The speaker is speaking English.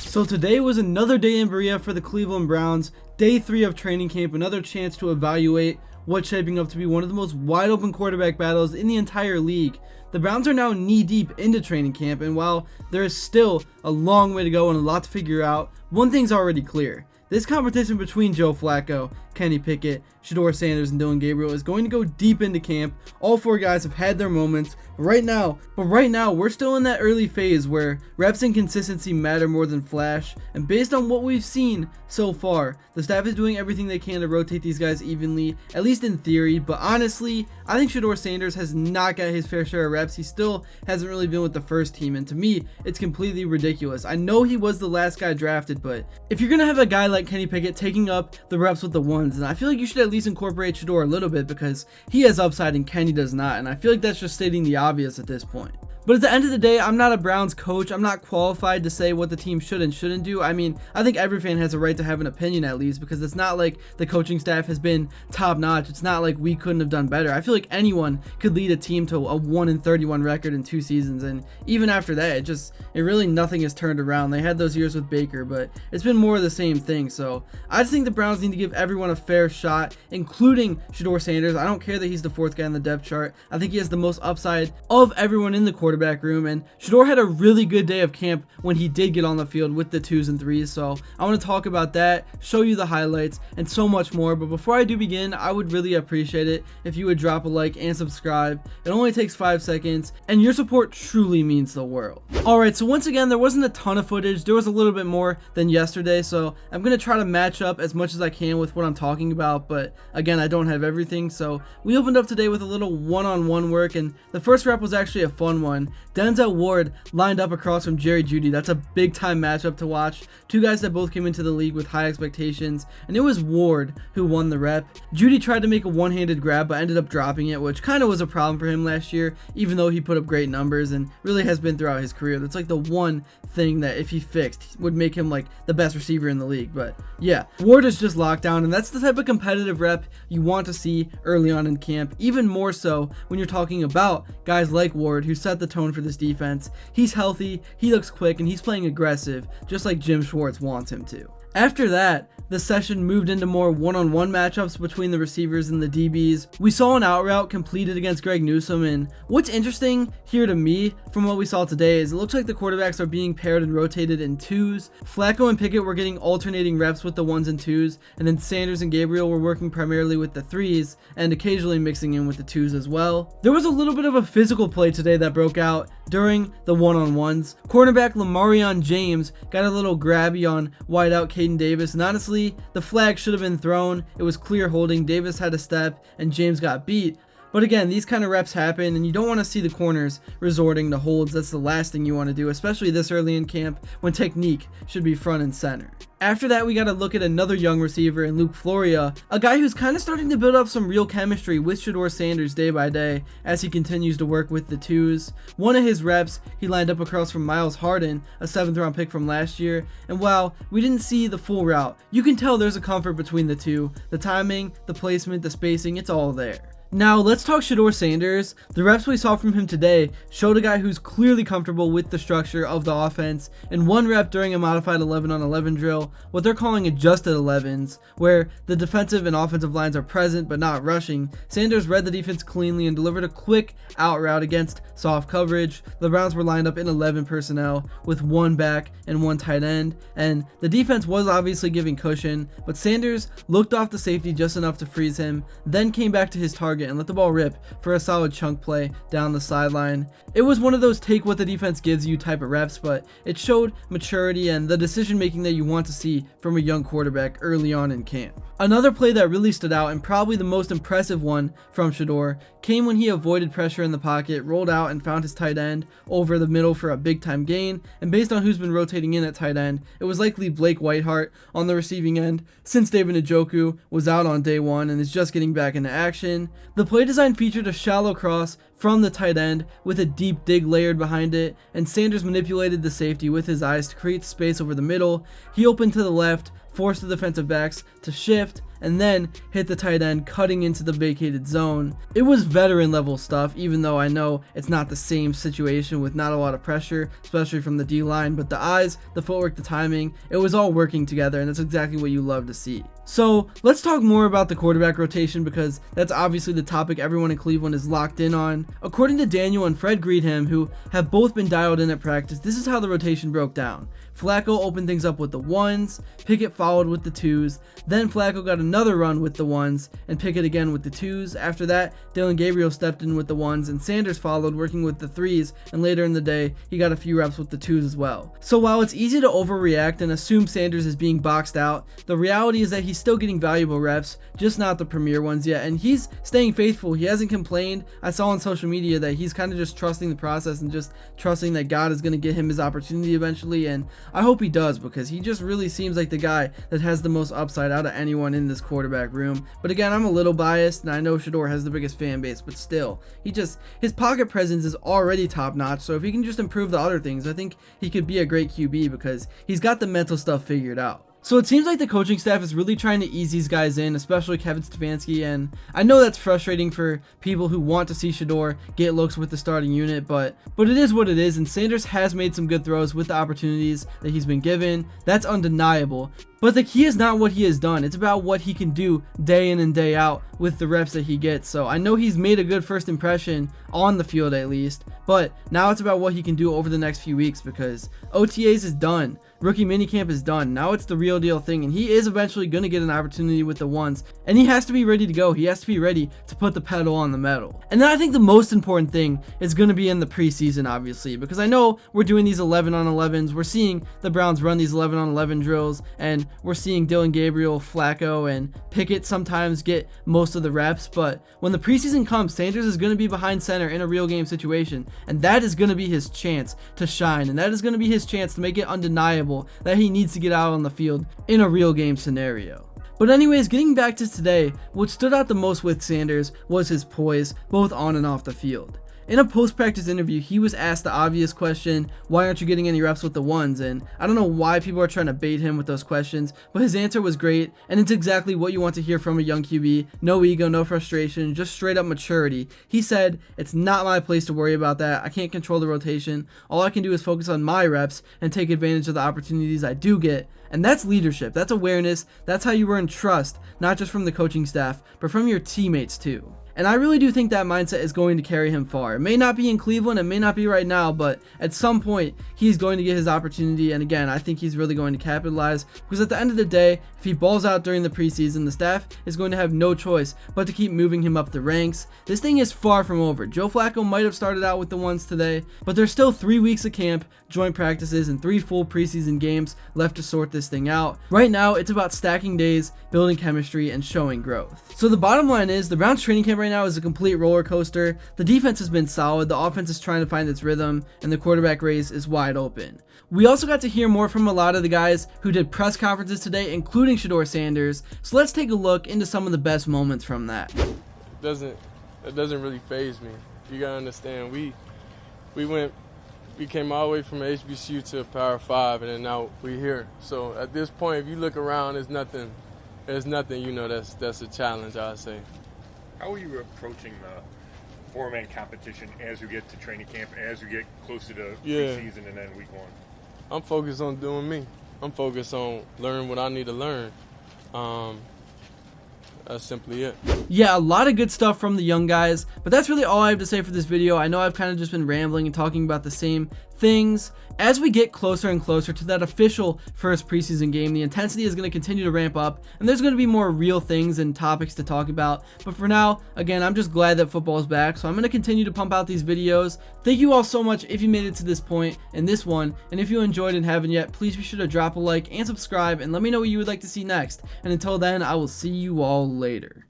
So today was another day in Berea for the Cleveland Browns, day 3 of training camp, another chance to evaluate what's shaping up to be one of the most wide open quarterback battles in the entire league. The Browns are now knee deep into training camp, and while there is still a long way to go and a lot to figure out, one thing's already clear. This competition between Joe Flacco, Kenny Pickett, Shedeur Sanders, and Dillon Gabriel is going to go deep into camp. All 4 guys have had their moments, but right now, we're still in that early phase where reps and consistency matter more than flash, and based on what we've seen so far, the staff is doing everything they can to rotate these guys evenly, at least in theory, but honestly, I think Shedeur Sanders has not got his fair share of reps. He still hasn't really been with the first team, and to me, it's completely ridiculous. I know he was the last guy drafted, but if you're going to have a guy like Kenny Pickett taking up the reps with the ones, and I feel like you should at least incorporate Shedeur a little bit because he has upside and Kenny does not, and I feel like that's just stating the obvious at this point. But at the end of the day, I'm not a Browns coach. I'm not qualified to say what the team should and shouldn't do. I mean, I think every fan has a right to have an opinion at least, because it's not like the coaching staff has been top notch. It's not like we couldn't have done better. I feel like anyone could lead a team to a 1-31 record in 2 seasons, and even after that, it really nothing has turned around. They had those years with Baker, but it's been more of the same thing. So I just think the Browns need to give everyone a fair shot, including Shedeur Sanders. I don't care that he's the 4th guy on the depth chart. I think he has the most upside of everyone in the quarterback room, and Shedeur had a really good day of camp when he did get on the field with the 2s and 3s, so I want to talk about that, show you the highlights, and so much more. But before I do begin, I would really appreciate it if you would drop a like and subscribe. It only takes 5 seconds, and your support truly means the world. Alright, so once again, there wasn't a ton of footage. There was a little bit more than yesterday, so I'm going to try to match up as much as I can with what I'm talking about, but again, I don't have everything. So we opened up today with a little one-on-one work, and the first rep was actually a fun one. Denzel Ward lined up across from Jerry Jeudy. That's a big time matchup to watch. 2 guys that both came into the league with high expectations, and it was Ward who won the rep. Jeudy tried to make a one-handed grab but ended up dropping it, which kind of was a problem for him last year, even though he put up great numbers and really has been throughout his career. That's like the one thing that if he fixed would make him like the best receiver in the league. But yeah, Ward is just locked down, and that's the type of competitive rep you want to see early on in camp, even more so when you're talking about guys like Ward who set the tone for this defense. He's healthy, he looks quick, and he's playing aggressive, just like Jim Schwartz wants him to. After that, the session moved into more one-on-one matchups between the receivers and the DBs. We saw an out route completed against Greg Newsome, and what's interesting here to me from what we saw today is it looks like the quarterbacks are being paired and rotated in 2s. Flacco and Pickett were getting alternating reps with the 1s and 2s, and then Sanders and Gabriel were working primarily with the 3s and occasionally mixing in with the 2s as well. There was a little bit of a physical play today that broke out during the one-on-ones. Cornerback Lamarion James got a little grabby on wideout Caden Davis, and honestly, the flag should have been thrown. It was clear holding. Davis had a step and James got beat. But again, these kind of reps happen, and you don't want to see the corners resorting to holds. That's the last thing you want to do, especially this early in camp when technique should be front and center. After that, we got to look at another young receiver in Luke Floria, a guy who's kind of starting to build up some real chemistry with Shedeur Sanders day by day as he continues to work with the 2s. One of his reps, he lined up across from Miles Harden, a 7th round pick from last year, and while we didn't see the full route, you can tell there's a comfort between the 2. The timing, the placement, the spacing, it's all there. Now, let's talk Shedeur Sanders. The reps we saw from him today showed a guy who's clearly comfortable with the structure of the offense. In 1 rep during a modified 11-on-11 drill, what they're calling adjusted 11s, where the defensive and offensive lines are present but not rushing, Sanders read the defense cleanly and delivered a quick out route against soft coverage. The Browns were lined up in 11 personnel with 1 back and 1 tight end, and the defense was obviously giving cushion, but Sanders looked off the safety just enough to freeze him, then came back to his target and let the ball rip for a solid chunk play down the sideline. It was one of those take what the defense gives you type of reps, but it showed maturity and the decision making that you want to see from a young quarterback early on in camp. Another play that really stood out, and probably the most impressive one from Shedeur, came when he avoided pressure in the pocket, rolled out and found his tight end over the middle for a big time gain, and based on who's been rotating in at tight end, it was likely Blake Whiteheart on the receiving end since David Njoku was out on day 1 and is just getting back into action. The play design featured a shallow cross from the tight end with a deep dig layered behind it, and Sanders manipulated the safety with his eyes to create space over the middle. He opened to the left, forced the defensive backs to shift, and then hit the tight end, cutting into the vacated zone. It was veteran level stuff, even though I know it's not the same situation with not a lot of pressure, especially from the D-line, but the eyes, the footwork, the timing, it was all working together, and that's exactly what you love to see. So let's talk more about the quarterback rotation, because that's obviously the topic everyone in Cleveland is locked in on. According to Daniel and Fred Greedham, who have both been dialed in at practice, this is how the rotation broke down. Flacco opened things up with the 1s, Pickett followed with the 2s, then Flacco got another run with the 1s, and Pickett again with the 2s. After that, Dillon Gabriel stepped in with the 1s, and Sanders followed, working with the 3s, and later in the day, he got a few reps with the 2s as well. So while it's easy to overreact and assume Sanders is being boxed out, the reality is that he's still getting valuable reps, just not the premier ones yet, and he's staying faithful. He hasn't complained. I saw on social media that he's kind of just trusting the process and just trusting that God is going to get him his opportunity eventually, and I hope he does, because he just really seems like the guy that has the most upside out of anyone in this quarterback room. But again, I'm a little biased, and I know Shedeur has the biggest fan base, but still, his pocket presence is already top notch, so if he can just improve the other things, I think he could be a great QB, because he's got the mental stuff figured out. So it seems like the coaching staff is really trying to ease these guys in, especially Kevin Stefanski, and I know that's frustrating for people who want to see Shedeur get looks with the starting unit, but it is what it is, and Sanders has made some good throws with the opportunities that he's been given. That's undeniable. But the key is not what he has done, it's about what he can do day in and day out with the reps that he gets. So I know he's made a good first impression on the field at least, but now it's about what he can do over the next few weeks, because OTAs is done. Rookie minicamp is done. Now it's the real deal thing, and he is eventually going to get an opportunity with the 1s, and he has to be ready to go. He has to be ready to put the pedal on the metal. And then I think the most important thing is going to be in the preseason, obviously, because I know we're doing these 11-on-11s. We're seeing the Browns run these 11-on-11 drills, and we're seeing Dillon Gabriel, Flacco, and Pickett sometimes get most of the reps, but when the preseason comes, Sanders is going to be behind center in a real game situation, and that is going to be his chance to shine, and that is going to be his chance to make it undeniable that he needs to get out on the field in a real game scenario. But anyways, getting back to today, what stood out the most with Sanders was his poise, both on and off the field. In a post-practice interview, he was asked the obvious question, why aren't you getting any reps with the 1s? And I don't know why people are trying to bait him with those questions, but his answer was great, and it's exactly what you want to hear from a young QB. No ego, no frustration, just straight up maturity. He said, it's not my place to worry about that. I can't control the rotation. All I can do is focus on my reps and take advantage of the opportunities I do get. And that's leadership, that's awareness, that's how you earn trust, not just from the coaching staff, but from your teammates too. And I really do think that mindset is going to carry him far. It may not be in Cleveland, it may not be right now, but at some point, he's going to get his opportunity. And again, I think he's really going to capitalize, because at the end of the day, if he balls out during the preseason, the staff is going to have no choice but to keep moving him up the ranks. This thing is far from over. Joe Flacco might have started out with the 1s today, but there's still 3 weeks of camp, joint practices, and 3 full preseason games left to sort this thing out. Right now, it's about stacking days, building chemistry, and showing growth. So the bottom line is, the Browns training camp right now is a complete roller coaster. The defense has been solid, the offense is trying to find its rhythm, and the quarterback race is wide open. We also got to hear more from a lot of the guys who did press conferences today, including Shedeur Sanders. So let's take a look into some of the best moments from that. It doesn't really faze me. You gotta understand, we came all the way from HBCU to Power 5, and then now we're here. So at this point, if you look around, there's nothing, you know, that's a challenge, I'd say. How are you approaching the four-man competition as you get to training camp, as you get closer to preseason and then week 1? I'm focused on doing me. I'm focused on learning what I need to learn. That's simply it. Yeah, a lot of good stuff from the young guys, but that's really all I have to say for this video. I know I've kind of just been rambling and talking about the same things. As we get closer and closer to that official first preseason game, the intensity is going to continue to ramp up, and there's going to be more real things and topics to talk about. But for now, again, I'm just glad that football is back, so I'm going to continue to pump out these videos. Thank you all so much if you made it to this point in this one, and if you enjoyed and haven't yet, please be sure to drop a like and subscribe, and let me know what you would like to see next. And until then, I will see you all later.